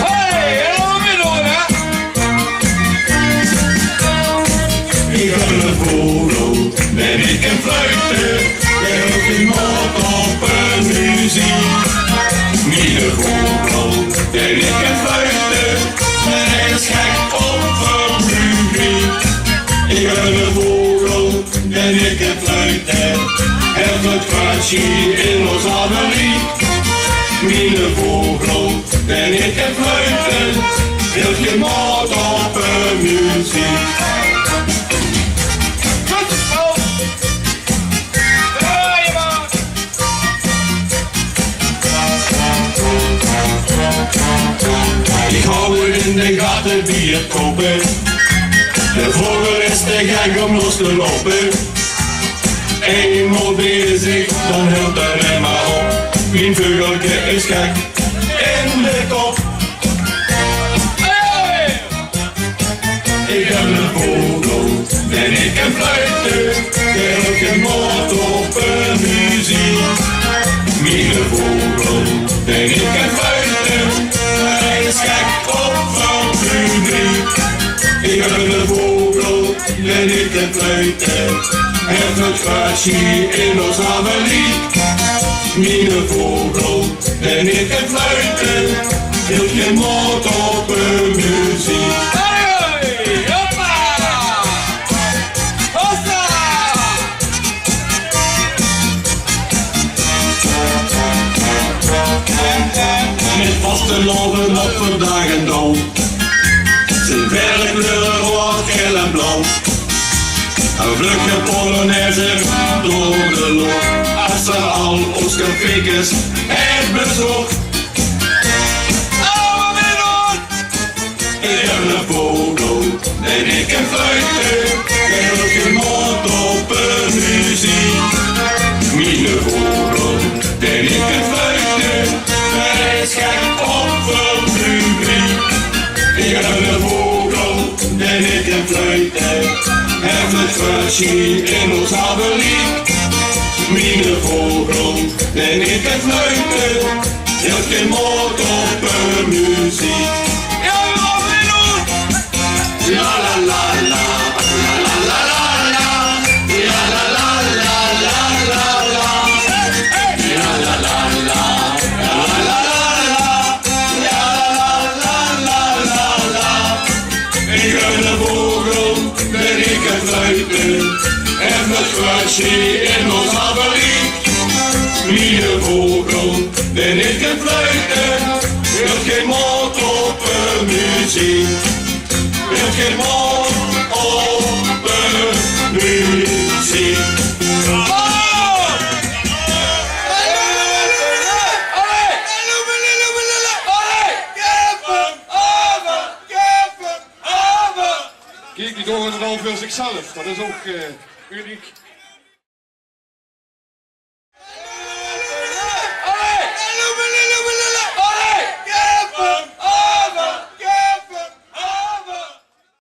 Hey, helemaal midden, hè? Ik ben een vogel, ben ik een fluiter, heel geen mot op een muziek. Niet een vogel, ben ik een fluiter, maar hij is gek op een publiek. Ik ben een vogel, ben ik een fluiter, heel het kwartje in ons adelie. Niet een vogel, ben ik een fluiter, heel geen mot op een muziek. Ik hou het in de gaten wie het kopen. De vogel is te gek om los te lopen. Eenmaal bezig, dan hield er hem maar op. Mijn vogeltje is gek in de kop. Hey! Ik ben een vogel, ben ik een fluiter, heel geen mot op een muziek. Mijn vogel, ben ik een fluiter, hij is gek op van publiek. Ik ben een vogel, ben ik een fluiter, heb het kwartje in ons adelie. Mijn vogel, ben ik een fluiter, heel geen mot op een muziek. Hey, hoppa! Hossa! Met vaste lopen op vandaag en dan. Zijn verre kleuren rood, geel en blauw. Een vlugge polonaise door de loop. Als ze al ons cafékes heeft bezocht. Oh, mijn hoor! Ik ben een vogel, ben ik een fluiter, heel geen mot op een muziek. Mijn vogel, ben ik een fluiter, hij is gek op een publiek. Ik ben een vogel, ben ik een fluiter, heb het kwartje in ons adelie. Mijn vogel, ben ik een fluiter, heel geen mot op een muziek. La la la la, la la la la, la la la la la la la, la la la la, la la la la. Ik ben een vogel, ben ik een fluiter, en het kwartje in ons adelie. Mijn vogel, ben ik een fluiter, wil geen mot op een muziek. Wil geen mot op een muziek. Kijk, die doorgaan het al voor zichzelf. Dat is ook uniek.